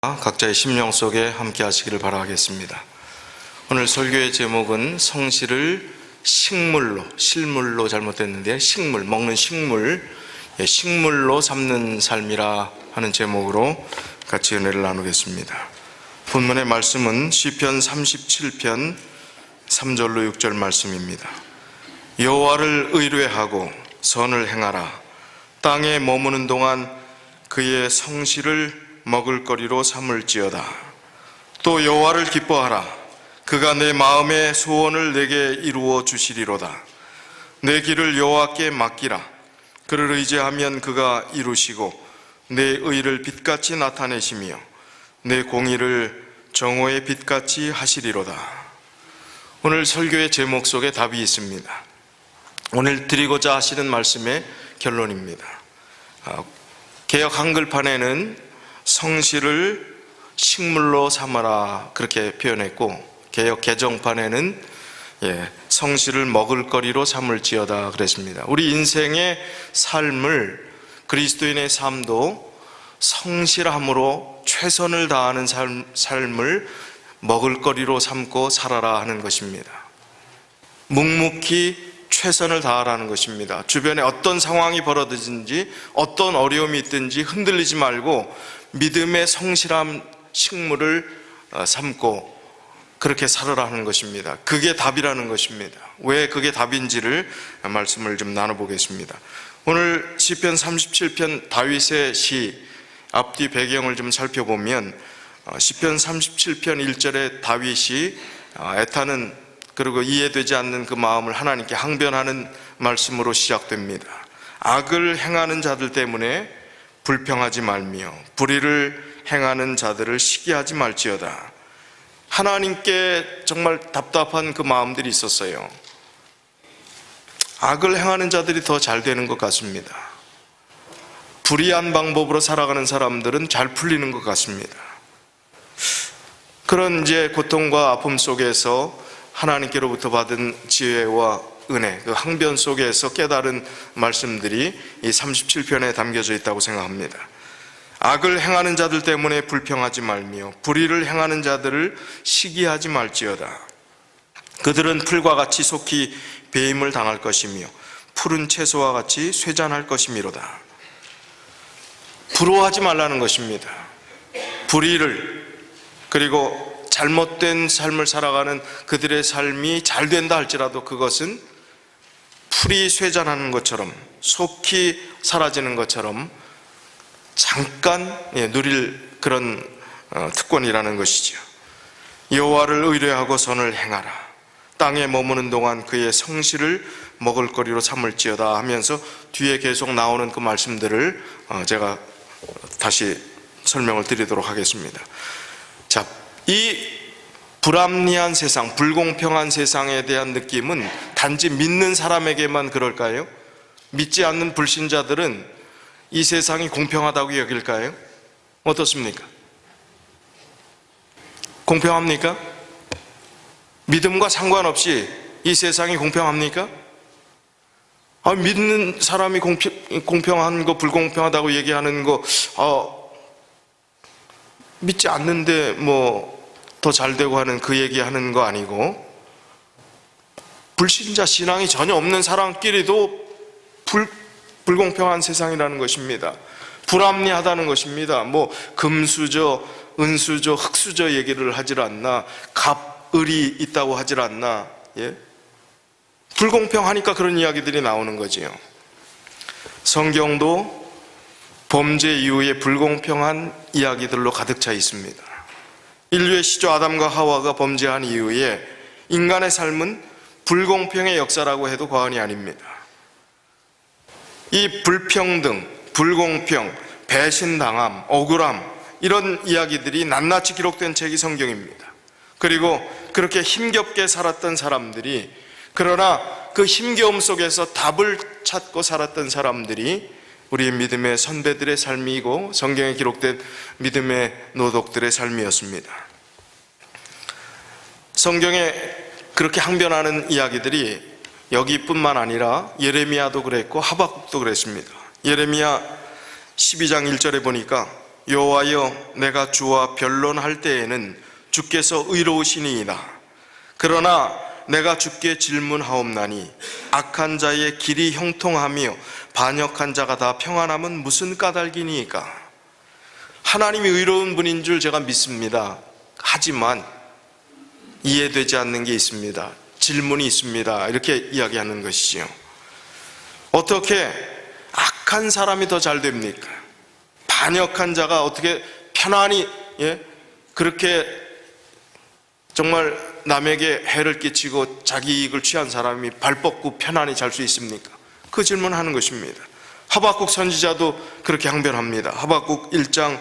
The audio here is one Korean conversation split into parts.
각자의 심령 속에 함께 하시기를 바라겠습니다. 오늘 설교의 제목은 성실을 식물로, 실물로 잘못됐는데 식물, 먹는 식물, 식물로 삼는 삶이라 하는 제목으로 같이 은혜를 나누겠습니다. 본문의 말씀은 시편 37편 3절로 6절 말씀입니다. 여호와를 의뢰하고 선을 행하라. 땅에 머무는 동안 그의 성실을 먹을거리로 삼을지어다. 또 여호와를 기뻐하라. 그가 내 마음의 소원을 내게 이루어 주시리로다. 내 길을 여호와께 맡기라. 그를 의지하면 그가 이루시고 내 의를 빛같이 나타내시며 내 공의를 정오의 빛같이 하시리로다. 오늘 설교의 제목 속에 답이 있습니다. 오늘 드리고자 하시는 말씀의 결론입니다. 개역 한글판에는 성실을 식물로 삼아라 그렇게 표현했고, 개역 개정판에는 성실을 먹을거리로 삼을지어다 그랬습니다. 우리 인생의 삶을, 그리스도인의 삶도 성실함으로 최선을 다하는 삶을 먹을거리로 삼고 살아라 하는 것입니다. 묵묵히 최선을 다하라는 것입니다. 주변에 어떤 상황이 벌어지든지 어떤 어려움이 있든지 흔들리지 말고 믿음의 성실한 식물을 삼고 그렇게 살아라 하는 것입니다. 그게 답이라는 것입니다. 왜 그게 답인지를 말씀을 좀 나눠보겠습니다. 오늘 시편 37편 다윗의 시 앞뒤 배경을 좀 살펴보면 시편 37편 1절에 다윗이 애타는, 그리고 이해되지 않는 그 마음을 하나님께 항변하는 말씀으로 시작됩니다. 악을 행하는 자들 때문에 불평하지 말며 불의를 행하는 자들을 시기하지 말지어다. 하나님께 정말 답답한 그 마음들이 있었어요. 악을 행하는 자들이 더 잘 되는 것 같습니다. 불의한 방법으로 살아가는 사람들은 잘 풀리는 것 같습니다. 그런 고통과 아픔 속에서 하나님께로부터 받은 지혜와 은혜, 그 항변 속에서 깨달은 말씀들이 이 37편에 담겨져 있다고 생각합니다. 악을 행하는 자들 때문에 불평하지 말며 불의를 행하는 자들을 시기하지 말지어다. 그들은 풀과 같이 속히 배임을 당할 것이며 푸른 채소와 같이 쇠잔할 것이미로다. 부러워하지 말라는 것입니다. 불의를, 그리고 잘못된 삶을 살아가는 그들의 삶이 잘 된다 할지라도 그것은 풀이 쇠잔하는 것처럼, 속히 사라지는 것처럼 잠깐 누릴 그런 특권이라는 것이죠. 여호와를 의뢰하고 선을 행하라. 땅에 머무는 동안 그의 성실을 먹을거리로 삼을지어다 하면서 뒤에 계속 나오는 그 말씀들을 제가 다시 설명을 드리도록 하겠습니다. 자, 이 불합리한 세상, 불공평한 세상에 대한 느낌은 단지 믿는 사람에게만 그럴까요? 믿지 않는 불신자들은 이 세상이 공평하다고 여길까요? 어떻습니까? 공평합니까? 믿음과 상관없이 이 세상이 공평합니까? 믿는 사람이 공평한 거, 불공평하다고 얘기하는 거, 믿지 않는데 더 잘되고 하는 그 얘기하는 거 아니고, 불신자 신앙이 전혀 없는 사람끼리도 불공평한 세상이라는 것입니다. 불합리하다는 것입니다. 금수저, 은수저, 흙수저 얘기를 하질 않나, 갑을이 있다고 하질 않나. 불공평하니까 그런 이야기들이 나오는 거지요. 성경도 범죄 이후에 불공평한 이야기들로 가득 차 있습니다. 인류의 시조 아담과 하와가 범죄한 이후에 인간의 삶은 불공평의 역사라고 해도 과언이 아닙니다. 이 불평등, 불공평, 배신당함, 억울함, 이런 이야기들이 낱낱이 기록된 책이 성경입니다. 그리고 그렇게 힘겹게 살았던 사람들이, 그러나 그 힘겨움 속에서 답을 찾고 살았던 사람들이 우리의 믿음의 선배들의 삶이고 성경에 기록된 믿음의 노독들의 삶이었습니다. 성경에 그렇게 항변하는 이야기들이 여기뿐만 아니라 예레미야도 그랬고 하박국도 그랬습니다. 예레미야 12장 1절에 보니까 여호와여, 내가 주와 변론할 때에는 주께서 의로우시니이다. 그러나 내가 주께 질문하옵나니 악한 자의 길이 형통하며 반역한 자가 다 평안함은 무슨 까닭이니이까? 하나님이 의로운 분인 줄 제가 믿습니다. 하지만 이해되지 않는 게 있습니다. 질문이 있습니다. 이렇게 이야기하는 것이죠. 어떻게 악한 사람이 더 잘 됩니까? 반역한 자가 어떻게 편안히 그렇게 정말 남에게 해를 끼치고 자기 이익을 취한 사람이 발 뻗고 편안히 잘 수 있습니까? 그 질문하는 것입니다. 하박국 선지자도 그렇게 항변합니다. 하박국 1장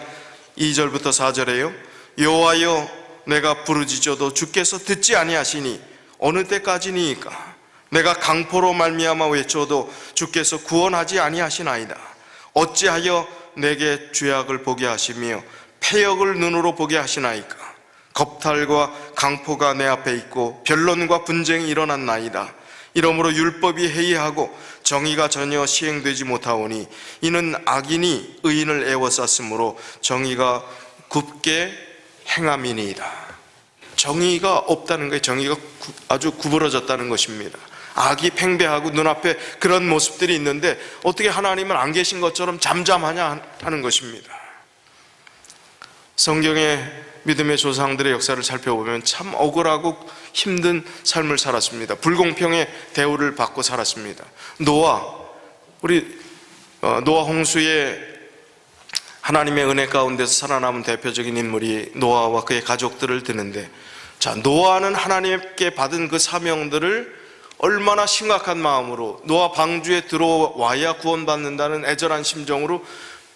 2절부터 4절에요. 여호와여, 내가 부르짖어도 주께서 듣지 아니하시니 어느 때까지니이까? 내가 강포로 말미암아 외쳐도 주께서 구원하지 아니하시나이다. 어찌하여 내게 죄악을 보게 하시며 패역을 눈으로 보게 하시나이까? 겁탈과 강포가 내 앞에 있고 변론과 분쟁이 일어났나이다. 이러므로 율법이 해이하고 정의가 전혀 시행되지 못하오니 이는 악인이 의인을 애워쌌으므로 정의가 굽게 행함이니이다. 정의가 없다는 거예요. 정의가 아주 구부러졌다는 것입니다. 악이 팽배하고 눈앞에 그런 모습들이 있는데 어떻게 하나님은 안 계신 것처럼 잠잠하냐 하는 것입니다. 성경의 믿음의 조상들의 역사를 살펴보면 참 억울하고 힘든 삶을 살았습니다. 불공평의 대우를 받고 살았습니다. 노아 홍수의 하나님의 은혜 가운데서 살아남은 대표적인 인물이 노아와 그의 가족들을 드는데, 자, 노아는 하나님께 받은 그 사명들을 얼마나 심각한 마음으로 노아 방주에 들어와야 구원받는다는 애절한 심정으로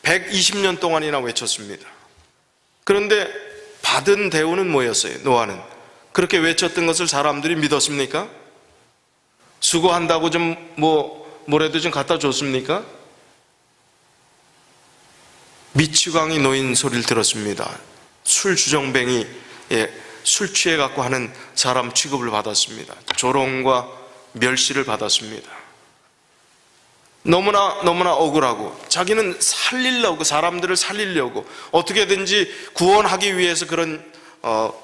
120년 동안이나 외쳤습니다. 그런데 받은 대우는 뭐였어요? 노아는 그렇게 외쳤던 것을 사람들이 믿었습니까? 수고한다고 좀 뭐라도 좀 갖다 줬습니까? 미치광이 놓인 소리를 들었습니다. 술주정뱅이, 술 취해 갖고 하는 사람 취급을 받았습니다. 조롱과 멸시를 받았습니다. 너무나 억울하고 자기는 살리려고, 사람들을 살리려고 어떻게든지 구원하기 위해서 그런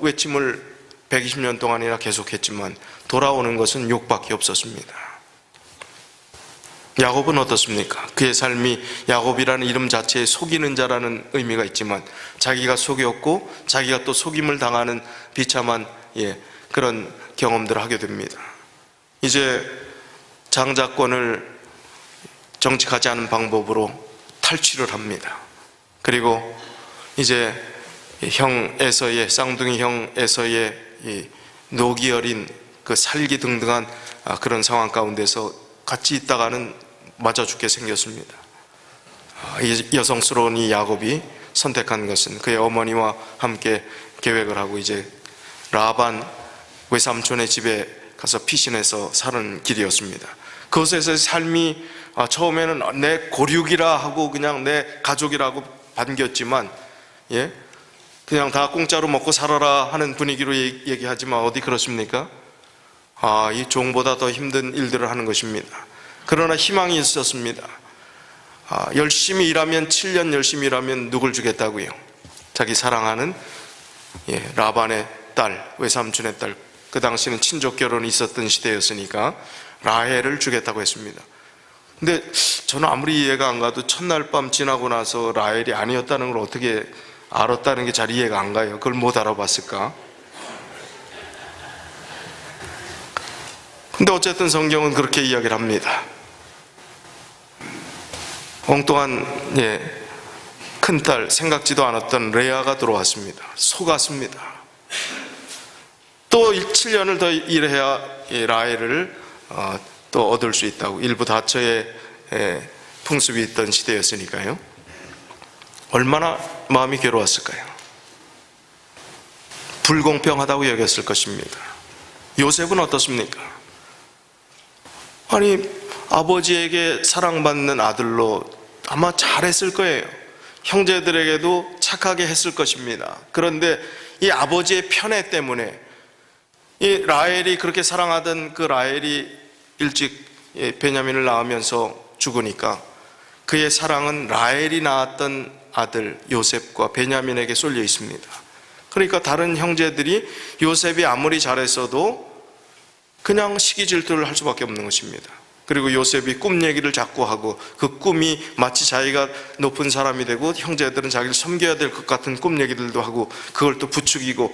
외침을 120년 동안이나 계속했지만 돌아오는 것은 욕밖에 없었습니다. 야곱은 어떻습니까? 그의 삶이 야곱이라는 이름 자체에 속이는 자라는 의미가 있지만 자기가 속였고 자기가 또 속임을 당하는 비참한 그런 경험들을 하게 됩니다. 이제 장자권을 정직하지 않은 방법으로 탈취를 합니다. 그리고 이제 형 에서의, 쌍둥이 형 에서의 노기 어린 그 살기 등등한 그런 상황 가운데서 같이 있다가는 맞아 죽게 생겼습니다. 이 여성스러운 이 야곱이 선택한 것은 그의 어머니와 함께 계획을 하고 이제 라반 외삼촌의 집에 가서 피신해서 사는 길이었습니다. 그것에서 삶이 처음에는 내 고륙이라 하고 그냥 내 가족이라고 반겼지만 그냥 다 공짜로 먹고 살아라 하는 분위기로 얘기하지만 어디 그렇습니까? 이 종보다 더 힘든 일들을 하는 것입니다. 그러나 희망이 있었습니다. 열심히 일하면 7년 열심히 일하면 누굴 주겠다고요? 자기 사랑하는 라반의 딸, 외삼촌의 딸, 그 당시는 친족 결혼이 있었던 시대였으니까 라헬을 주겠다고 했습니다. 근데 저는 아무리 이해가 안 가도 첫날 밤 지나고 나서 라헬이 아니었다는 걸 어떻게 알았다는 게 잘 이해가 안 가요. 그걸 못 알아봤을까? 근데 어쨌든 성경은 그렇게 이야기를 합니다. 엉뚱한 큰딸, 생각지도 않았던 레아가 들어왔습니다. 속았습니다. 또 7년을 더 일해야 라헬을 또 얻을 수 있다고, 일부 다처의 풍습이 있던 시대였으니까요. 얼마나 마음이 괴로웠을까요? 불공평하다고 여겼을 것입니다. 요셉은 어떻습니까? 아니, 아버지에게 사랑받는 아들로 아마 잘했을 거예요. 형제들에게도 착하게 했을 것입니다. 그런데 이 아버지의 편애 때문에 이 라헬이 그렇게 사랑하던 그 라헬이 일찍 베냐민을 낳으면서 죽으니까 그의 사랑은 라헬이 낳았던 아들 요셉과 베냐민에게 쏠려 있습니다. 그러니까 다른 형제들이 요셉이 아무리 잘했어도 그냥 시기 질투를 할 수밖에 없는 것입니다. 그리고 요셉이 꿈 얘기를 자꾸 하고 그 꿈이 마치 자기가 높은 사람이 되고 형제들은 자기를 섬겨야 될 것 같은 꿈 얘기들도 하고 그걸 또 부추기고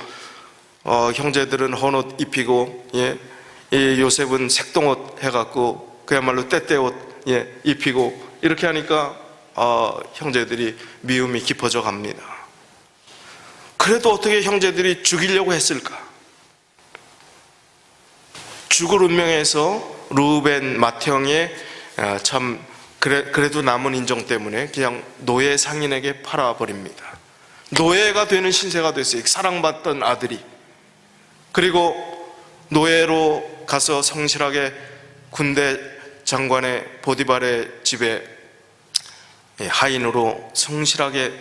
형제들은 헌옷 입히고 이 요셉은 색동옷 해갖고 그야말로 때때옷 입히고 이렇게 하니까 형제들이 미움이 깊어져 갑니다. 그래도 어떻게 형제들이 죽이려고 했을까? 죽을 운명에서 르우벤 맏형의 참 그래도 남은 인정 때문에 그냥 노예 상인에게 팔아버립니다. 노예가 되는 신세가 됐어요. 사랑받던 아들이. 그리고 노예로 가서 성실하게 군대 장관의 보디발의 집에 하인으로 성실하게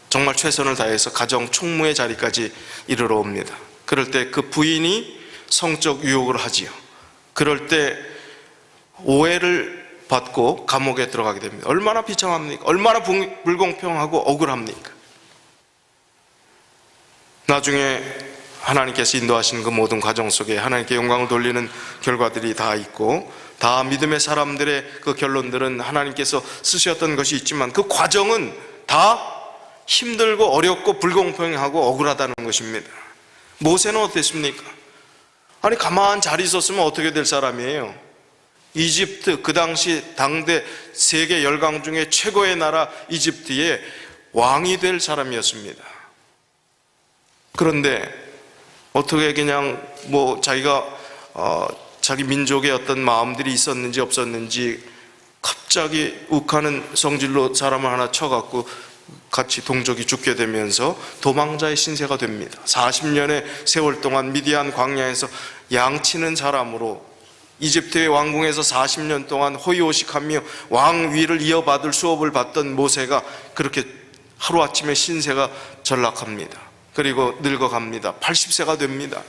정말 최선을 다해서 가정 총무의 자리까지 이르러 옵니다. 그럴 때 그 부인이 성적 유혹을 하지요. 그럴 때 오해를 받고 감옥에 들어가게 됩니다. 얼마나 비참합니까? 얼마나 불공평하고 억울합니까? 나중에 하나님께서 인도하시는 그 모든 과정 속에 하나님께 영광을 돌리는 결과들이 다 있고 다 믿음의 사람들의 그 결론들은 하나님께서 쓰셨던 것이 있지만 그 과정은 다 힘들고 어렵고 불공평하고 억울하다는 것입니다. 모세는 어땠습니까? 아니 가만 잘 있었으면 어떻게 될 사람이에요? 이집트, 그 당시 당대 세계 열강 중에 최고의 나라 이집트의 왕이 될 사람이었습니다. 그런데 어떻게 그냥 자기가 자기 민족의 어떤 마음들이 있었는지 없었는지 갑자기 욱하는 성질로 사람을 하나 쳐갖고 같이 동족이 죽게 되면서 도망자의 신세가 됩니다. 40년의 세월 동안 미디안 광야에서 양치는 사람으로 이집트의 왕궁에서 40년 동안 호의호식하며 왕위를 이어받을 수업을 받던 모세가 그렇게 하루아침에 신세가 전락합니다. 그리고 늙어갑니다. 80세가 됩니다.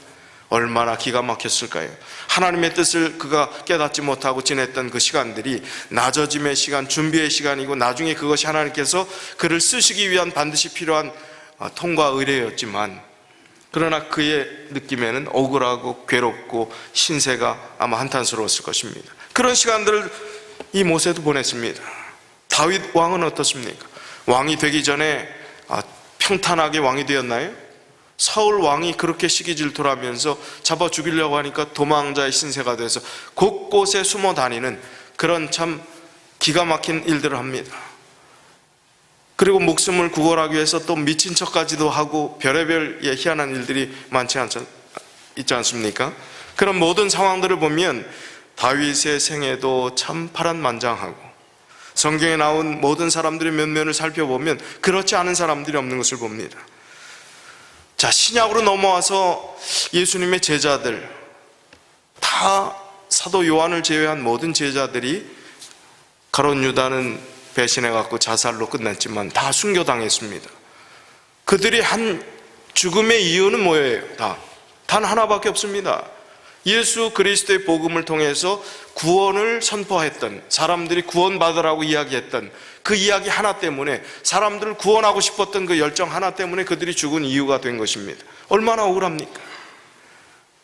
얼마나 기가 막혔을까요? 하나님의 뜻을 그가 깨닫지 못하고 지냈던 그 시간들이 낮아짐의 시간, 준비의 시간이고 나중에 그것이 하나님께서 그를 쓰시기 위한 반드시 필요한 통과 의례였지만 그러나 그의 느낌에는 억울하고 괴롭고 신세가 아마 한탄스러웠을 것입니다. 그런 시간들을 이 모세도 보냈습니다. 다윗 왕은 어떻습니까? 왕이 되기 전에 평탄하게 왕이 되었나요? 사울 왕이 그렇게 시기 질투를 하면서 잡아 죽이려고 하니까 도망자의 신세가 돼서 곳곳에 숨어 다니는 그런 참 기가 막힌 일들을 합니다. 그리고 목숨을 구걸하기 위해서 또 미친 척까지도 하고 별의별 희한한 일들이 있지 않습니까? 그런 모든 상황들을 보면 다윗의 생애도 참 파란만장하고 성경에 나온 모든 사람들의 면면을 살펴보면 그렇지 않은 사람들이 없는 것을 봅니다. 자, 신약으로 넘어와서 예수님의 제자들, 다 사도 요한을 제외한 모든 제자들이 가룟 유다는 배신해갖고 자살로 끝났지만 다 순교당했습니다. 그들이 한 죽음의 이유는 뭐예요? 단 하나밖에 없습니다. 예수 그리스도의 복음을 통해서 구원을 선포했던, 사람들이 구원받으라고 이야기했던 그 이야기 하나 때문에, 사람들을 구원하고 싶었던 그 열정 하나 때문에 그들이 죽은 이유가 된 것입니다. 얼마나 억울합니까?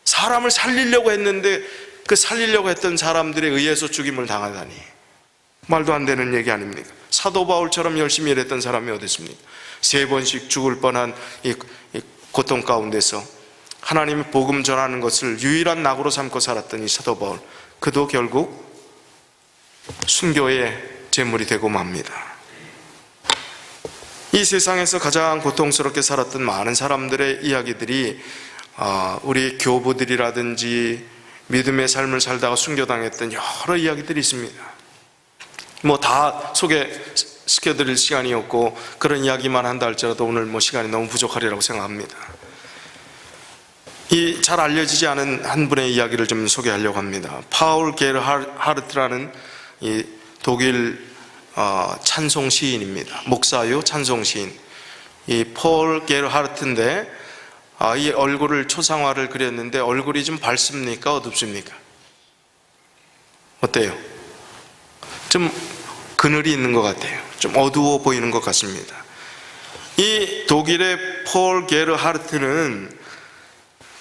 사람을 살리려고 했는데 그 살리려고 했던 사람들에 의해서 죽임을 당하다니 말도 안 되는 얘기 아닙니까? 사도 바울처럼 열심히 일했던 사람이 어디 있습니까? 3번씩 죽을 뻔한 이 고통 가운데서 하나님의 복음 전하는 것을 유일한 낙으로 삼고 살았던 이 사도 바울, 그도 결국 순교의 제물이 되고 맙니다. 이 세상에서 가장 고통스럽게 살았던 많은 사람들의 이야기들이 우리 교부들이라든지 믿음의 삶을 살다가 순교당했던 여러 이야기들이 있습니다. 다 소개시켜드릴 시간이 없고 그런 이야기만 한다 할지라도 오늘 시간이 너무 부족하리라고 생각합니다. 이 잘 알려지지 않은 한 분의 이야기를 좀 소개하려고 합니다. 파울 게르하르트라는 이 독일 찬송 시인입니다. 목사요 찬송 시인. 이 폴 게르하르트인데 이 얼굴을 초상화를 그렸는데 얼굴이 좀 밝습니까? 어둡습니까? 어때요? 좀 그늘이 있는 것 같아요. 좀 어두워 보이는 것 같습니다. 이 독일의 폴 게르하르트는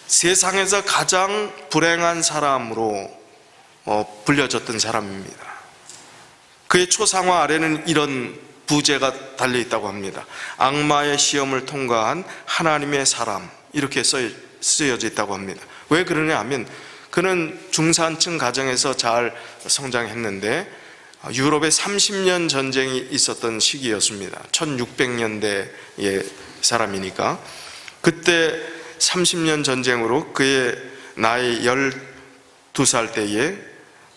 세상에서 가장 불행한 사람으로 불려졌던 사람입니다. 그의 초상화 아래는 이런 부제가 달려있다고 합니다. 악마의 시험을 통과한 하나님의 사람, 이렇게 쓰여져 있다고 합니다. 왜 그러냐 하면 그는 중산층 가정에서 잘 성장했는데 유럽에 30년 전쟁이 있었던 시기였습니다. 1600년대의 사람이니까 그때 30년 전쟁으로 그의 나이 12살 때에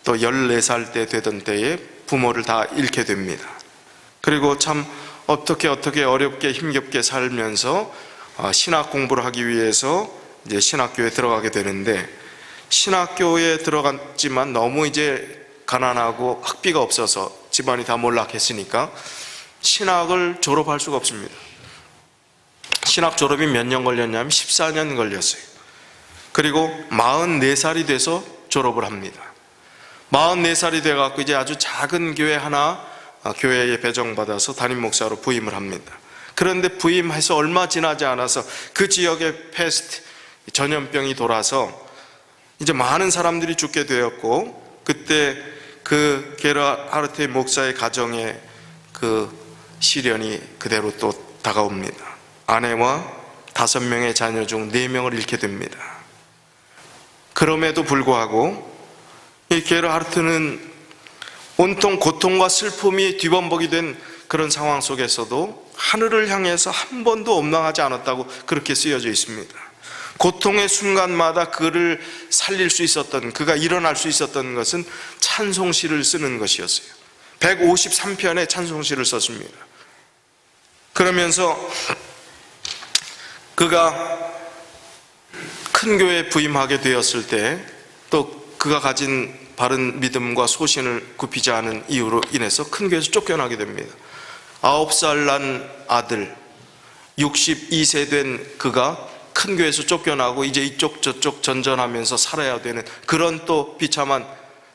또 14살 때 되던 때에 부모를 다 잃게 됩니다. 그리고 참 어떻게 어렵게 힘겹게 살면서 신학 공부를 하기 위해서 이제 신학교에 들어가게 되는데, 신학교에 들어갔지만 너무 이제 가난하고 학비가 없어서 집안이 다 몰락했으니까 신학을 졸업할 수가 없습니다. 신학 졸업이 몇 년 걸렸냐면 14년 걸렸어요. 그리고 44살이 돼서 졸업을 합니다. 44살이 돼갖고 이제 아주 작은 교회 하나 교회에 배정받아서 담임 목사로 부임을 합니다. 그런데 부임해서 얼마 지나지 않아서 그 지역에 패스트 전염병이 돌아서 이제 많은 사람들이 죽게 되었고, 그때 그 게르하르트 목사의 가정에 그 시련이 그대로 또 다가옵니다. 아내와 5명의 자녀 중 4명을 잃게 됩니다. 그럼에도 불구하고 이 게르하르트는 온통 고통과 슬픔이 뒤범벅이 된 그런 상황 속에서도 하늘을 향해서 한 번도 원망하지 않았다고 그렇게 쓰여져 있습니다. 고통의 순간마다 그를 살릴 수 있었던, 그가 일어날 수 있었던 것은 찬송시를 쓰는 것이었어요. 153편의 찬송시를 썼습니다. 그러면서 그가 큰 교회에 부임하게 되었을 때 또 그가 가진 바른 믿음과 소신을 굽히지 않은 이유로 인해서 큰 교회에서 쫓겨나게 됩니다. 9살 난 아들, 62세 된 그가 큰 교회에서 쫓겨나고 이제 이쪽 저쪽 전전하면서 살아야 되는 그런 또 비참한,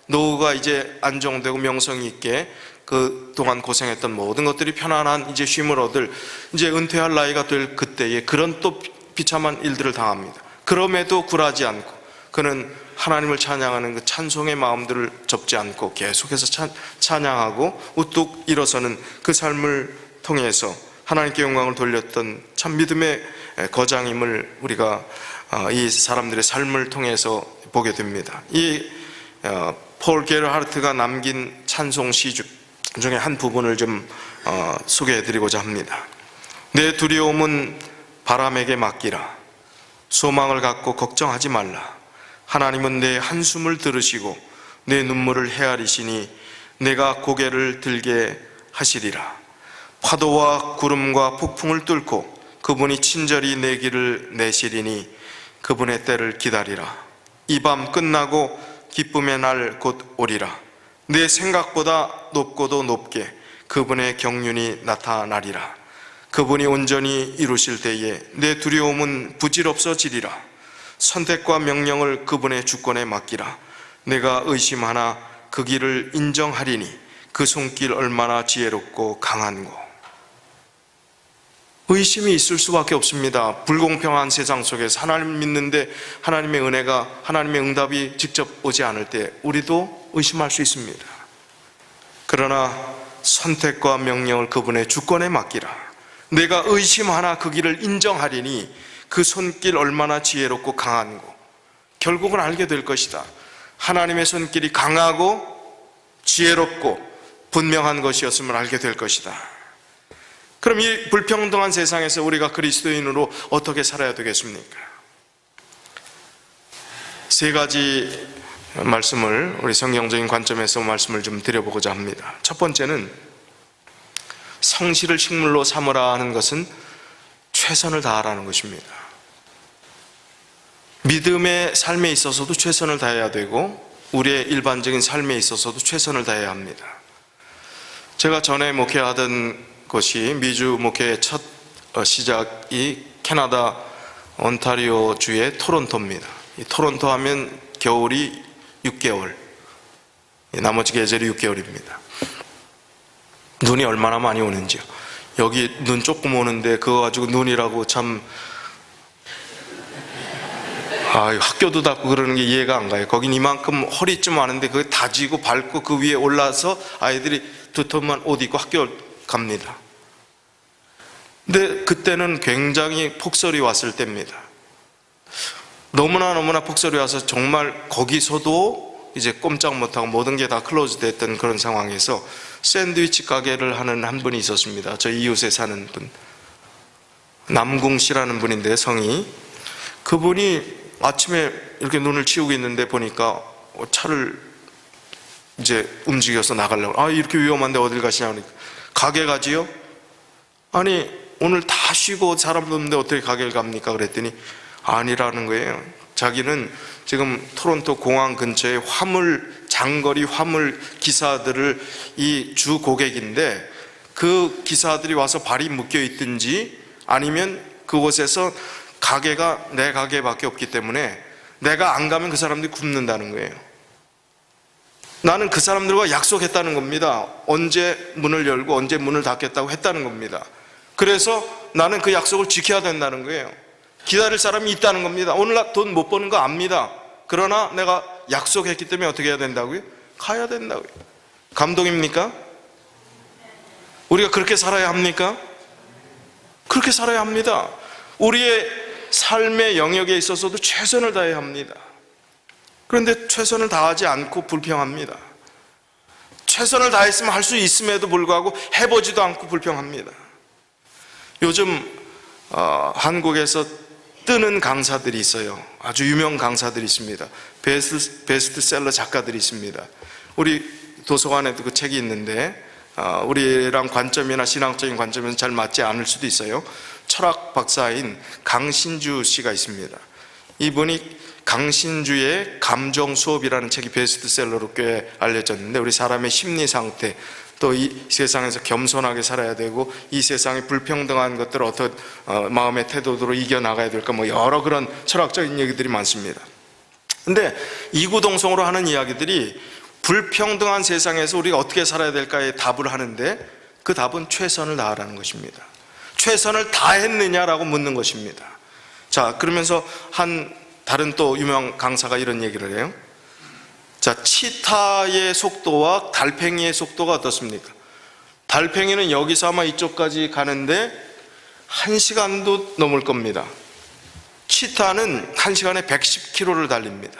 노후가 이제 안정되고 명성이 있게 그동안 고생했던 모든 것들이 편안한 이제 쉼을 얻을 이제 은퇴할 나이가 될 그때에 그런 또 비참한 일들을 당합니다. 그럼에도 굴하지 않고 그는 하나님을 찬양하는 그 찬송의 마음들을 접지 않고 계속해서 찬양하고 우뚝 일어서는 그 삶을 통해서 하나님께 영광을 돌렸던 참 믿음의 거장임을 우리가 이 사람들의 삶을 통해서 보게 됩니다. 이 폴 게르하르트가 남긴 찬송시 중에 한 부분을 좀 소개해 드리고자 합니다. 내 두려움은 바람에게 맡기라. 소망을 갖고 걱정하지 말라. 하나님은 내 한숨을 들으시고 내 눈물을 헤아리시니 내가 고개를 들게 하시리라. 파도와 구름과 폭풍을 뚫고 그분이 친절히 내 길을 내시리니 그분의 때를 기다리라. 이 밤 끝나고 기쁨의 날 곧 오리라. 내 생각보다 높고도 높게 그분의 경륜이 나타나리라. 그분이 온전히 이루실 때에 내 두려움은 부질없어지리라. 선택과 명령을 그분의 주권에 맡기라. 내가 의심하나 그 길을 인정하리니 그 손길 얼마나 지혜롭고 강한고. 의심이 있을 수밖에 없습니다. 불공평한 세상 속에서 하나님 믿는데 하나님의 은혜가, 하나님의 응답이 직접 오지 않을 때 우리도 의심할 수 있습니다. 그러나 선택과 명령을 그분의 주권에 맡기라. 내가 의심하나 그 길을 인정하리니 그 손길 얼마나 지혜롭고 강한고. 결국은 알게 될 것이다. 하나님의 손길이 강하고 지혜롭고 분명한 것이었음을 알게 될 것이다. 그럼 이 불평등한 세상에서 우리가 그리스도인으로 어떻게 살아야 되겠습니까? 3가지 말씀을 우리 성경적인 관점에서 말씀을 좀 드려보고자 합니다. 첫 번째는 성실을 식물로 삼으라 하는 것은 최선을 다하라는 것입니다. 믿음의 삶에 있어서도 최선을 다해야 되고 우리의 일반적인 삶에 있어서도 최선을 다해야 합니다. 제가 전에 목회하던 곳이 미주 목회의 첫 시작이 캐나다 온타리오 주의 토론토입니다. 이 토론토 하면 겨울이 6개월, 나머지 계절이 6개월입니다. 눈이 얼마나 많이 오는지요. 여기 눈 조금 오는데 그거 가지고 눈이라고 참, 학교도 닫고 그러는 게 이해가 안 가요. 거긴 이만큼 허리쯤 하는데 그거 다지고 밟고 그 위에 올라서 아이들이 두툼한 옷 입고 학교 갑니다. 근데 그때는 굉장히 폭설이 왔을 때입니다. 너무나 폭설이 와서 정말 거기서도 이제 꼼짝 못하고 모든 게 다 클로즈 됐던 그런 상황에서 샌드위치 가게를 하는 한 분이 있었습니다. 저 이웃에 사는 분, 남궁 씨라는 분인데, 성이. 그분이 아침에 이렇게 눈을 치우고 있는데 보니까 차를 이제 움직여서 나가려고, 이렇게 위험한데 어딜 가시냐 그러니까, 가게 가지요? 아니 오늘 다 쉬고 사람도 없는데 어떻게 가게를 갑니까? 그랬더니 아니라는 거예요. 자기는 지금 토론토 공항 근처에 장거리 화물 기사들을 이 주 고객인데, 그 기사들이 와서 발이 묶여 있든지 아니면 그곳에서 가게가 내 가게밖에 없기 때문에 내가 안 가면 그 사람들이 굶는다는 거예요. 나는 그 사람들과 약속했다는 겁니다. 언제 문을 열고 언제 문을 닫겠다고 했다는 겁니다. 그래서 나는 그 약속을 지켜야 된다는 거예요. 기다릴 사람이 있다는 겁니다. 오늘 돈 못 버는 거 압니다. 그러나 내가 약속했기 때문에 어떻게 해야 된다고요? 가야 된다고요. 감동입니까? 우리가 그렇게 살아야 합니까? 그렇게 살아야 합니다. 우리의 삶의 영역에 있어서도 최선을 다해야 합니다. 그런데 최선을 다하지 않고 불평합니다. 최선을 다했으면 할 수 있음에도 불구하고 해보지도 않고 불평합니다. 요즘 한국에서 뜨는 강사들이 있어요. 아주 유명 강사들이 있습니다. 베스트셀러 작가들이 있습니다. 우리 도서관에도 그 책이 있는데, 우리랑 관점이나 신앙적인 관점에서 잘 맞지 않을 수도 있어요. 철학 박사인 강신주 씨가 있습니다. 이분이 강신주의 감정 수업이라는 책이 베스트셀러로 꽤 알려졌는데, 우리 사람의 심리 상태, 또 이 세상에서 겸손하게 살아야 되고 이 세상의 불평등한 것들을 어떤 마음의 태도로 이겨나가야 될까, 여러 그런 철학적인 얘기들이 많습니다. 근데 이구동성으로 하는 이야기들이 불평등한 세상에서 우리가 어떻게 살아야 될까에 답을 하는데, 그 답은 최선을 다하라는 것입니다. 최선을 다했느냐라고 묻는 것입니다. 자, 그러면서 다른 또 유명 강사가 이런 얘기를 해요. 자, 치타의 속도와 달팽이의 속도가 어떻습니까? 달팽이는 여기서 아마 이쪽까지 가는데 1시간도 넘을 겁니다. 치타는 1시간에 110km를 달립니다.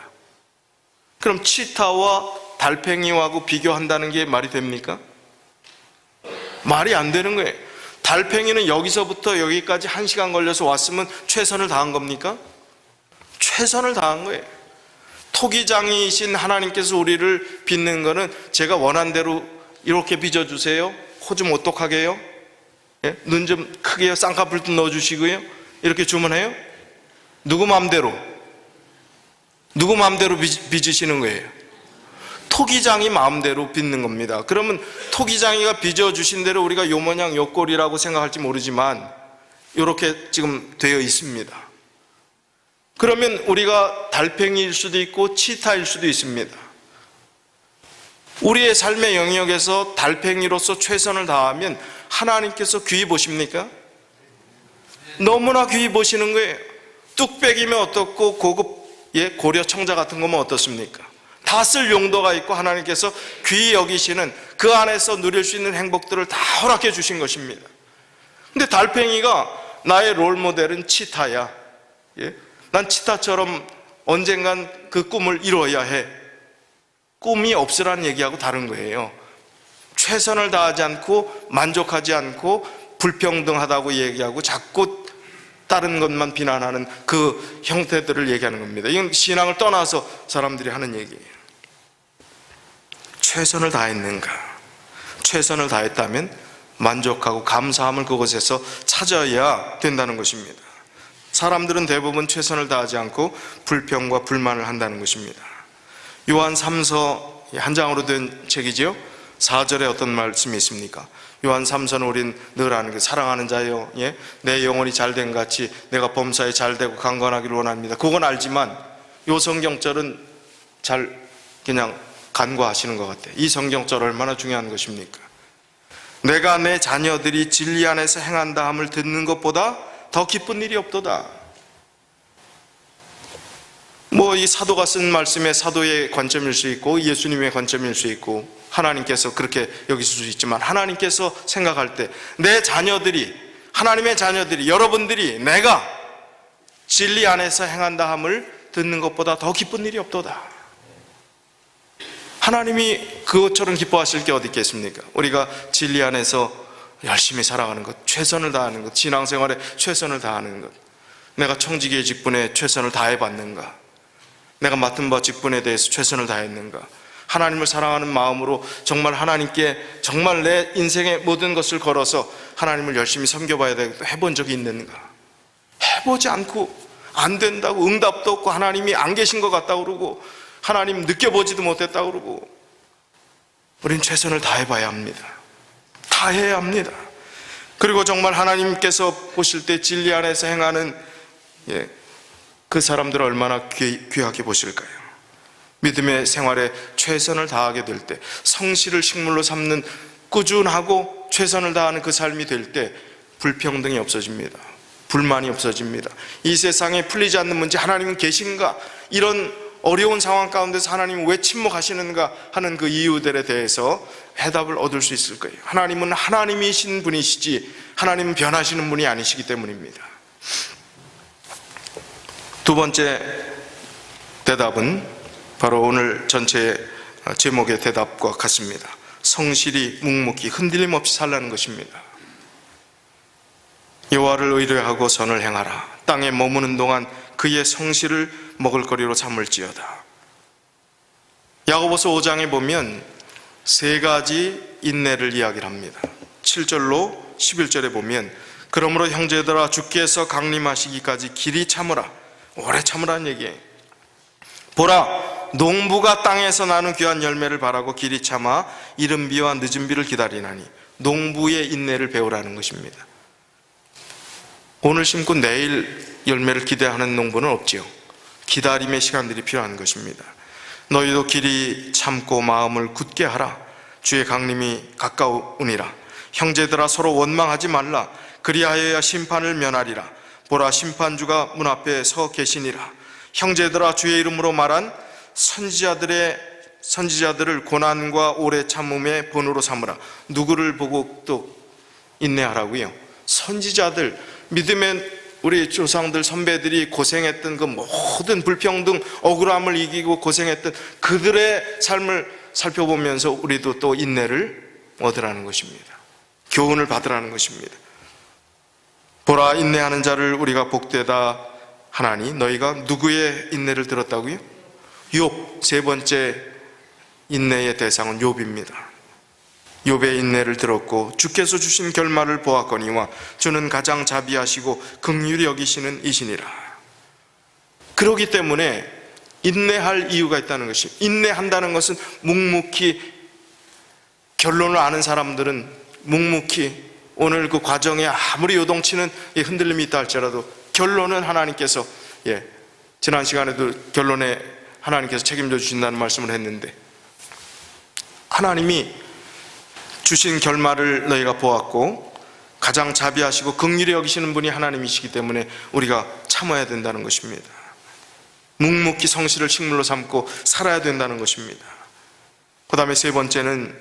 그럼 치타와 달팽이하고 비교한다는 게 말이 됩니까? 말이 안 되는 거예요. 달팽이는 여기서부터 여기까지 1시간 걸려서 왔으면 최선을 다한 겁니까? 최선을 다한 거예요. 토기장이신 하나님께서 우리를 빚는 거는 제가 원한 대로 이렇게 빚어주세요, 코 좀 오똑하게 해요, 눈 좀 크게 해요, 쌍꺼풀 좀 넣어주시고요, 이렇게 주문해요? 누구 마음대로 빚으시는 거예요? 토기장이 마음대로 빚는 겁니다. 그러면 토기장이가 빚어주신 대로 우리가 요 모양 요 꼴이라고 생각할지 모르지만 이렇게 지금 되어 있습니다. 그러면 우리가 달팽이일 수도 있고 치타일 수도 있습니다. 우리의 삶의 영역에서 달팽이로서 최선을 다하면 하나님께서 귀히 보십니까? 너무나 귀히 보시는 거예요. 뚝배기면 어떻고 고급 고려 청자 같은 거면 어떻습니까? 다 쓸 용도가 있고 하나님께서 귀히 여기시는 그 안에서 누릴 수 있는 행복들을 다 허락해 주신 것입니다. 근데 달팽이가 나의 롤모델은 치타야. 난 치타처럼 언젠간 그 꿈을 이루어야 해. 꿈이 없으라는 얘기하고 다른 거예요. 최선을 다하지 않고 만족하지 않고 불평등하다고 얘기하고 자꾸 다른 것만 비난하는 그 형태들을 얘기하는 겁니다. 이건 신앙을 떠나서 사람들이 하는 얘기예요. 최선을 다했는가? 최선을 다했다면 만족하고 감사함을 그곳에서 찾아야 된다는 것입니다. 사람들은 대부분 최선을 다하지 않고 불평과 불만을 한다는 것입니다. 요한 3서 한 장으로 된 책이지요. 4절에 어떤 말씀이 있습니까? 요한 3서는 우린 늘 아는 게 사랑하는 자여, 내 영혼이 잘된 같이 내가 범사에 잘되고 강건하기를 원합니다. 그건 알지만 요 성경절은 잘 그냥 간과하시는 것 같아요. 이 성경절 얼마나 중요한 것입니까? 내가 내 자녀들이 진리 안에서 행한다 함을 듣는 것보다 더 기쁜 일이 없도다. 이 사도가 쓴 말씀의 사도의 관점일 수 있고 예수님의 관점일 수 있고 하나님께서 그렇게 여기실 수 있지만, 하나님께서 생각할 때 내 자녀들이, 하나님의 자녀들이, 여러분들이 내가 진리 안에서 행한다 함을 듣는 것보다 더 기쁜 일이 없도다. 하나님이 그것처럼 기뻐하실 게 어디 있겠습니까? 우리가 진리 안에서 열심히 살아가는 것, 최선을 다하는 것, 신앙생활에 최선을 다하는 것, 내가 청지기의 직분에 최선을 다해봤는가, 내가 맡은 바 직분에 대해서 최선을 다했는가, 하나님을 사랑하는 마음으로 정말 하나님께 정말 내 인생의 모든 것을 걸어서 하나님을 열심히 섬겨봐야 되겠다 해본 적이 있는가? 해보지 않고 안 된다고, 응답도 없고 하나님이 안 계신 것 같다고 그러고 하나님 느껴보지도 못했다고 그러고, 우린 최선을 다해봐야 합니다. 다해야 합니다. 그리고 정말 하나님께서 보실 때 진리 안에서 행하는 그 사람들을 얼마나 귀하게 보실까요? 믿음의 생활에 최선을 다하게 될 때, 성실을 식물로 삼는 꾸준하고 최선을 다하는 그 삶이 될 때 불평등이 없어집니다. 불만이 없어집니다. 이 세상에 풀리지 않는 문제, 하나님은 계신가? 이런 어려운 상황 가운데서 하나님은 왜 침묵하시는가 하는 그 이유들에 대해서 해답을 얻을 수 있을 거예요. 하나님은 하나님이신 분이시지 하나님은 변하시는 분이 아니시기 때문입니다. 두 번째 대답은 바로 오늘 전체 제목의 대답과 같습니다. 성실히 묵묵히 흔들림 없이 살라는 것입니다. 여호와를 의뢰하고 선을 행하라. 땅에 머무는 동안 그의 성실을 먹을거리로 삼을지어다. 야고보서 5장에 보면 세 가지 인내를 이야기를 합니다. 7절로 11절에 보면 그러므로 형제들아 주께서 강림하시기까지 길이 참으라. 오래 참으라는 얘기예요. 보라, 농부가 땅에서 나는 귀한 열매를 바라고 길이 참아 이른 비와 늦은 비를 기다리나니, 농부의 인내를 배우라는 것입니다. 오늘 심고 내일 열매를 기대하는 농부는 없지요. 기다림의 시간들이 필요한 것입니다. 너희도 길이 참고 마음을 굳게 하라. 주의 강림이 가까우니라. 형제들아 서로 원망하지 말라. 그리하여야 심판을 면하리라. 보라, 심판주가 문 앞에 서 계시니라. 형제들아 주의 이름으로 말한 선지자들을 고난과 오래 참음의 본으로 삼으라. 누구를 보고 또 인내하라고요? 선지자들, 믿음의 우리 조상들, 선배들이 고생했던 그 모든 불평등, 억울함을 이기고 고생했던 그들의 삶을 살펴보면서 우리도 또 인내를 얻으라는 것입니다. 교훈을 받으라는 것입니다. 보라, 인내하는 자를 우리가 복되다 하나니 너희가 누구의 인내를 들었다고요? 욥, 세 번째 인내의 대상은 욥입니다. 욥의 인내를 들었고 주께서 주신 결말을 보았거니와 주는 가장 자비하시고 긍휼히 여기시는 이시니라. 그렇기 때문에 인내할 이유가 있다는 것이, 인내한다는 것은 묵묵히, 결론을 아는 사람들은 묵묵히 오늘 그 과정에 아무리 요동치는 흔들림이 있다 할지라도 결론은 하나님께서, 지난 시간에도 결론에 하나님께서 책임져 주신다는 말씀을 했는데, 하나님이 주신 결말을 너희가 보았고 가장 자비하시고 긍휼히 여기시는 분이 하나님이시기 때문에 우리가 참아야 된다는 것입니다. 묵묵히 성실을 식물로 삼고 살아야 된다는 것입니다. 그 다음에 세 번째는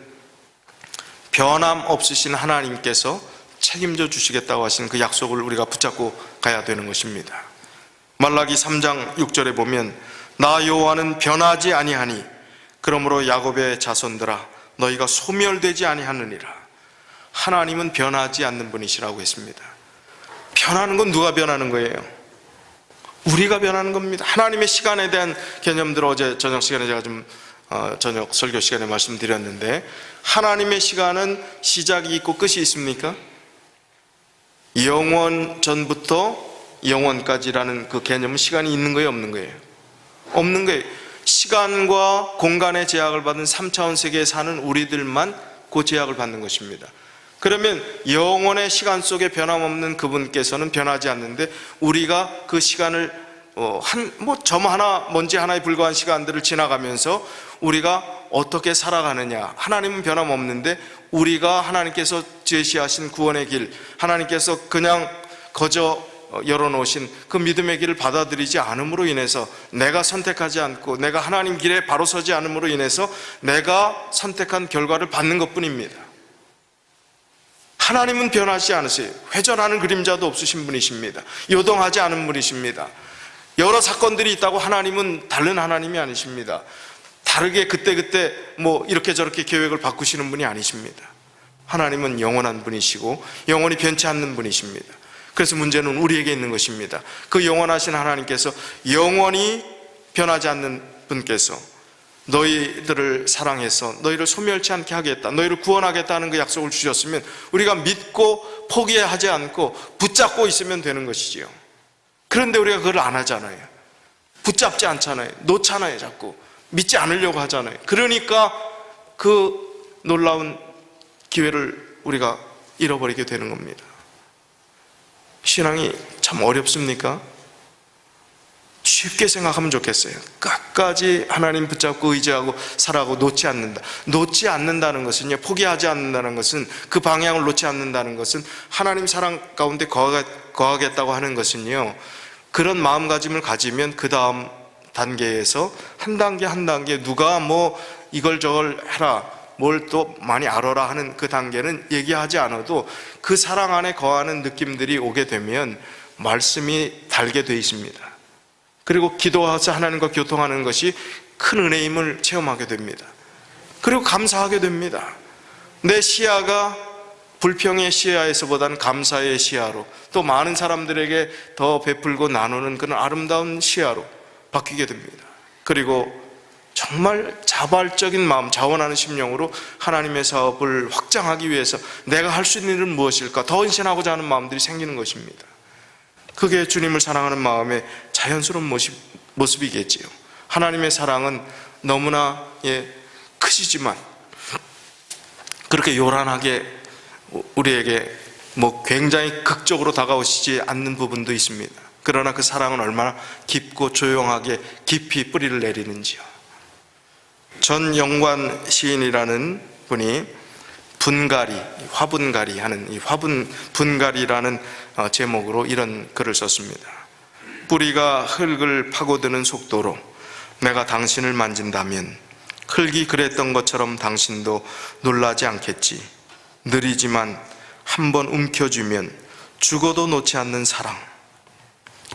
변함 없으신 하나님께서 책임져 주시겠다고 하신 그 약속을 우리가 붙잡고 가야 되는 것입니다. 말라기 3장 6절에 보면 나 여호와는 변하지 아니하니 그러므로 야곱의 자손들아 너희가 소멸되지 아니하느니라. 하나님은 변하지 않는 분이시라고 했습니다. 변하는 건 누가 변하는 거예요? 우리가 변하는 겁니다. 하나님의 시간에 대한 개념들을 어제 저녁 시간에 제가 좀 저녁 설교 시간에 말씀드렸는데, 하나님의 시간은 시작이 있고 끝이 있습니까? 영원 전부터 영원까지라는 그 개념은 시간이 있는 거예요, 없는 거예요? 없는 거예요. 시간과 공간의 제약을 받은 3차원 세계에 사는 우리들만 그 제약을 받는 것입니다. 그러면 영원의 시간 속에 변함없는 그분께서는 변하지 않는데, 우리가 그 시간을 점 하나, 먼지 하나에 불과한 시간들을 지나가면서 우리가 어떻게 살아가느냐, 하나님은 변함없는데 우리가 하나님께서 제시하신 구원의 길, 하나님께서 그냥 거저 열어놓으신 그 믿음의 길을 받아들이지 않음으로 인해서, 내가 선택하지 않고 내가 하나님 길에 바로 서지 않음으로 인해서 내가 선택한 결과를 받는 것뿐입니다. 하나님은 변하지 않으세요. 회전하는 그림자도 없으신 분이십니다. 요동하지 않은 분이십니다. 여러 사건들이 있다고 하나님은 다른 하나님이 아니십니다. 다르게 그때그때 이렇게 저렇게 계획을 바꾸시는 분이 아니십니다. 하나님은 영원한 분이시고 영원히 변치 않는 분이십니다. 그래서 문제는 우리에게 있는 것입니다. 그 영원하신 하나님께서, 영원히 변하지 않는 분께서 너희들을 사랑해서 너희를 소멸치 않게 하겠다, 너희를 구원하겠다는 그 약속을 주셨으면 우리가 믿고 포기하지 않고 붙잡고 있으면 되는 것이지요. 그런데 우리가 그걸 안 하잖아요. 붙잡지 않잖아요. 놓잖아요. 자꾸 믿지 않으려고 하잖아요. 그러니까 그 놀라운 기회를 우리가 잃어버리게 되는 겁니다. 신앙이 참 어렵습니까? 쉽게 생각하면 좋겠어요. 끝까지 하나님 붙잡고 의지하고 살아가고 놓지 않는다. 놓지 않는다는 것은요, 포기하지 않는다는 것은, 그 방향을 놓지 않는다는 것은, 하나님 사랑 가운데 거하겠다고 하는 것은요, 그런 마음가짐을 가지면 그 다음 단계에서 한 단계 한 단계 누가 이걸 저걸 해라, 뭘 또 많이 알아라 하는 그 단계는 얘기하지 않아도 그 사랑 안에 거하는 느낌들이 오게 되면 말씀이 달게 되어 있습니다. 그리고 기도해서 하나님과 교통하는 것이 큰 은혜임을 체험하게 됩니다. 그리고 감사하게 됩니다. 내 시야가 불평의 시야에서보다는 감사의 시야로, 또 많은 사람들에게 더 베풀고 나누는 그런 아름다운 시야로 바뀌게 됩니다. 그리고 정말 자발적인 마음, 자원하는 심령으로 하나님의 사업을 확장하기 위해서 내가 할 수 있는 일은 무엇일까, 더 헌신하고자 하는 마음들이 생기는 것입니다. 그게 주님을 사랑하는 마음의 자연스러운 모습이겠지요. 하나님의 사랑은 너무나 크시지만 그렇게 요란하게 우리에게 굉장히 극적으로 다가오시지 않는 부분도 있습니다. 그러나 그 사랑은 얼마나 깊고 조용하게 깊이 뿌리를 내리는지요. 전영관 시인이라는 분이 분갈이, 화분갈이 하는 이 분갈이라는 제목으로 이런 글을 썼습니다. 뿌리가 흙을 파고드는 속도로 내가 당신을 만진다면 흙이 그랬던 것처럼 당신도 놀라지 않겠지. 느리지만 한번 움켜쥐면 죽어도 놓지 않는 사랑.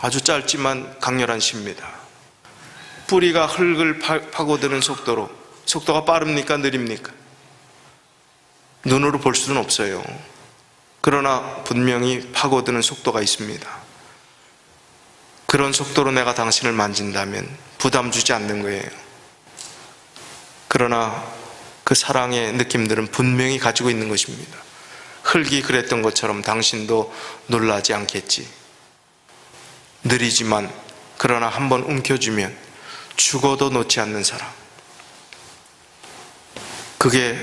아주 짧지만 강렬한 시입니다. 뿌리가 흙을 파고드는 속도로, 속도가 빠릅니까? 느립니까? 눈으로 볼 수는 없어요. 그러나 분명히 파고드는 속도가 있습니다. 그런 속도로 내가 당신을 만진다면 부담 주지 않는 거예요. 그러나 그 사랑의 느낌들은 분명히 가지고 있는 것입니다. 흙이 그랬던 것처럼 당신도 놀라지 않겠지. 느리지만 그러나 한번 움켜쥐면 죽어도 놓지 않는 사랑. 그게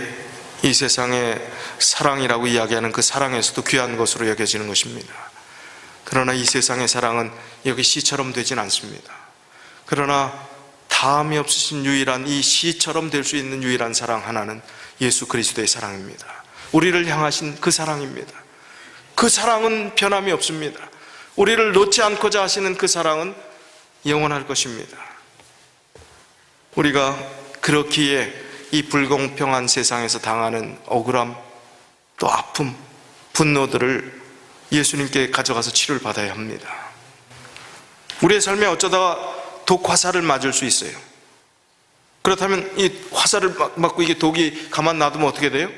이 세상의 사랑이라고 이야기하는 그 사랑에서도 귀한 것으로 여겨지는 것입니다. 그러나 이 세상의 사랑은 여기 시처럼 되진 않습니다. 그러나 다함이 없으신 유일한, 이 시처럼 될 수 있는 유일한 사랑 하나는 예수 그리스도의 사랑입니다. 우리를 향하신 그 사랑입니다. 그 사랑은 변함이 없습니다. 우리를 놓지 않고자 하시는 그 사랑은 영원할 것입니다. 우리가 그렇기에 이 불공평한 세상에서 당하는 억울함, 또 아픔, 분노들을 예수님께 가져가서 치료를 받아야 합니다. 우리의 삶에 어쩌다가 독 화살을 맞을 수 있어요. 그렇다면 이 화살을 맞고 이게 독이 가만 놔두면 어떻게 돼요?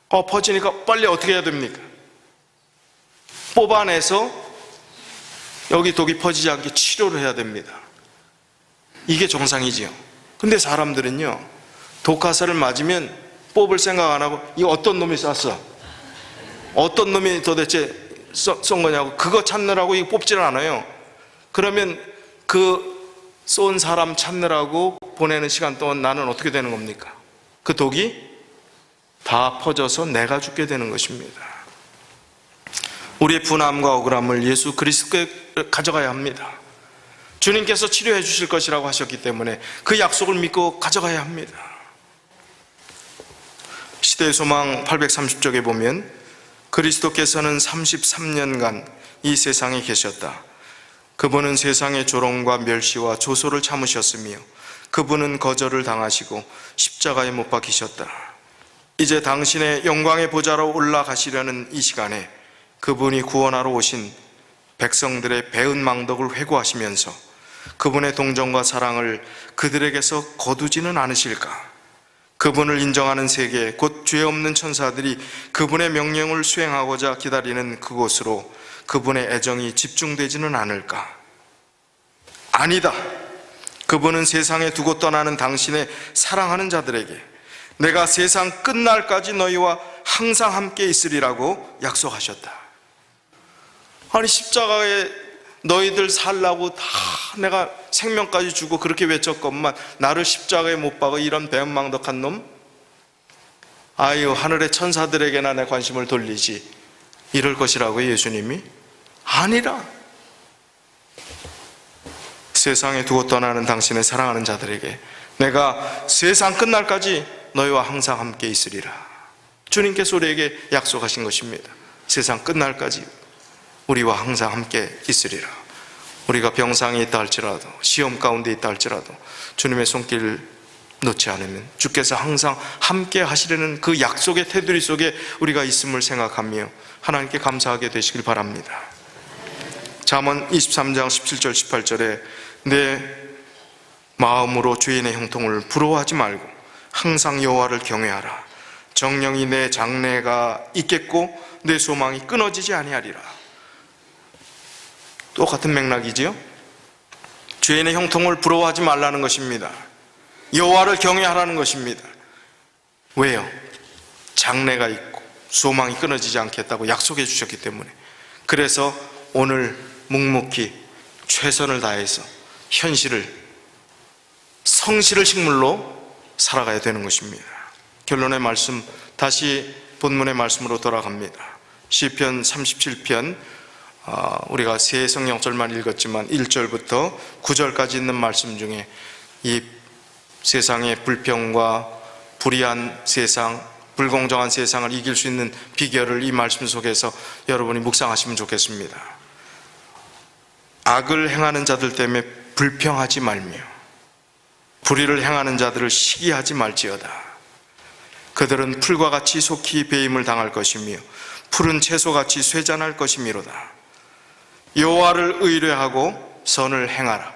퍼지니까 빨리 어떻게 해야 됩니까? 뽑아내서 여기 독이 퍼지지 않게 치료를 해야 됩니다. 이게 정상이지요. 근데 사람들은요, 독화살을 맞으면 뽑을 생각 안 하고, 이거 어떤 놈이 쐈어? 어떤 놈이 도대체 쏜 거냐고, 그거 찾느라고 이거 뽑지를 않아요. 그러면 그 쏜 사람 찾느라고 보내는 시간 동안 나는 어떻게 되는 겁니까? 그 독이 다 퍼져서 내가 죽게 되는 것입니다. 우리의 분함과 억울함을 예수 그리스도께 가져가야 합니다. 주님께서 치료해 주실 것이라고 하셨기 때문에 그 약속을 믿고 가져가야 합니다. 시대의 소망 830쪽에 보면 그리스도께서는 33년간 이 세상에 계셨다. 그분은 세상의 조롱과 멸시와 조소를 참으셨으며 그분은 거절을 당하시고 십자가에 못 박히셨다. 이제 당신의 영광의 보좌로 올라가시려는 이 시간에 그분이 구원하러 오신 백성들의 배은망덕을 회고하시면서 그분의 동정과 사랑을 그들에게서 거두지는 않으실까? 그분을 인정하는 세계, 곧 죄 없는 천사들이 그분의 명령을 수행하고자 기다리는 그곳으로 그분의 애정이 집중되지는 않을까? 아니다. 그분은 세상에 두고 떠나는 당신의 사랑하는 자들에게 내가 세상 끝날까지 너희와 항상 함께 있으리라고 약속하셨다. 아니, 십자가에 너희들 살라고 다 내가 생명까지 주고 그렇게 외쳤건만 나를 십자가에 못 박아 이런 배은망덕한 놈? 아유, 하늘의 천사들에게나 내 관심을 돌리지 이럴 것이라고 예수님이? 아니라 세상에 두고 떠나는 당신의 사랑하는 자들에게 내가 세상 끝날까지 너희와 항상 함께 있으리라. 주님께서 우리에게 약속하신 것입니다. 세상 끝날까지 우리와 항상 함께 있으리라. 우리가 병상에 있다 할지라도, 시험 가운데 있다 할지라도 주님의 손길 놓지 않으면 주께서 항상 함께 하시려는 그 약속의 테두리 속에 우리가 있음을 생각하며 하나님께 감사하게 되시길 바랍니다. 잠언 23장 17절 18절에 내 마음으로 죄인의 형통을 부러워하지 말고 항상 여호와를 경외하라. 정령이 내 장래가 있겠고 내 소망이 끊어지지 아니하리라. 똑같은 맥락이지요. 죄인의 형통을 부러워하지 말라는 것입니다. 여호와를 경외하라는 것입니다. 왜요? 장래가 있고 소망이 끊어지지 않겠다고 약속해 주셨기 때문에. 그래서 오늘 묵묵히 최선을 다해서 현실을, 성실을 식물로 살아가야 되는 것입니다. 결론의 말씀, 다시 본문의 말씀으로 돌아갑니다. 시편 37편, 우리가 세 성경절만 읽었지만 1절부터 9절까지 있는 말씀 중에 이 세상의 불평과 불의한 세상, 불공정한 세상을 이길 수 있는 비결을 이 말씀 속에서 여러분이 묵상하시면 좋겠습니다. 악을 행하는 자들 때문에 불평하지 말며 불의를 행하는 자들을 시기하지 말지어다. 그들은 풀과 같이 속히 배임을 당할 것이며 푸른 채소같이 쇠잔할 것이미로다. 여호와를 의뢰하고 선을 행하라.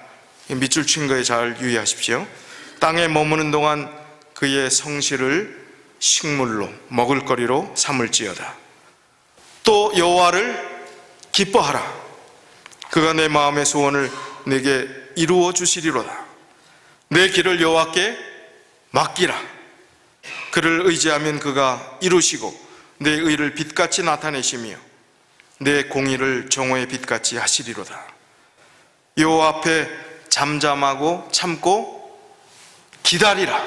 밑줄 친 거에 잘 유의하십시오. 땅에 머무는 동안 그의 성실을 식물로 먹을거리로 삼을지어다. 또 여호와를 기뻐하라. 그가 내 마음의 소원을 내게 이루어 주시리로다. 내 길을 여호와께 맡기라. 그를 의지하면 그가 이루시고 내 의를 빛같이 나타내시며 내 공의를 정오의 빛같이 하시리로다. 여호와 앞에 잠잠하고 참고 기다리라.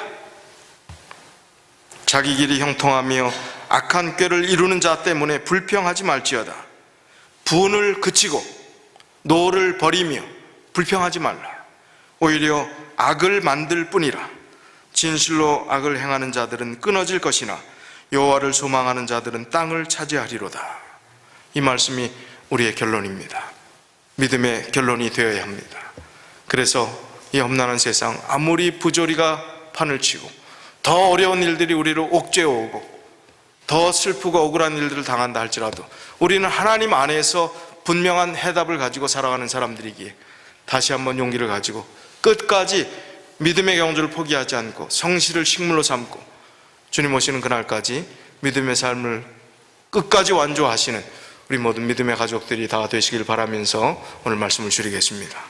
자기 길이 형통하며 악한 꾀를 이루는 자 때문에 불평하지 말지어다. 분을 그치고 노를 버리며 불평하지 말라. 오히려 악을 만들 뿐이라. 진실로 악을 행하는 자들은 끊어질 것이나 여호와를 소망하는 자들은 땅을 차지하리로다. 이 말씀이 우리의 결론입니다. 믿음의 결론이 되어야 합니다. 그래서 이 험난한 세상, 아무리 부조리가 판을 치고 더 어려운 일들이 우리를 옥죄어 오고 더 슬프고 억울한 일들을 당한다 할지라도 우리는 하나님 안에서 분명한 해답을 가지고 살아가는 사람들이기에 다시 한번 용기를 가지고 끝까지 믿음의 경주를 포기하지 않고 성실을 식물로 삼고 주님 오시는 그날까지 믿음의 삶을 끝까지 완주하시는 우리 모든 믿음의 가족들이 다 되시길 바라면서 오늘 말씀을 줄이겠습니다.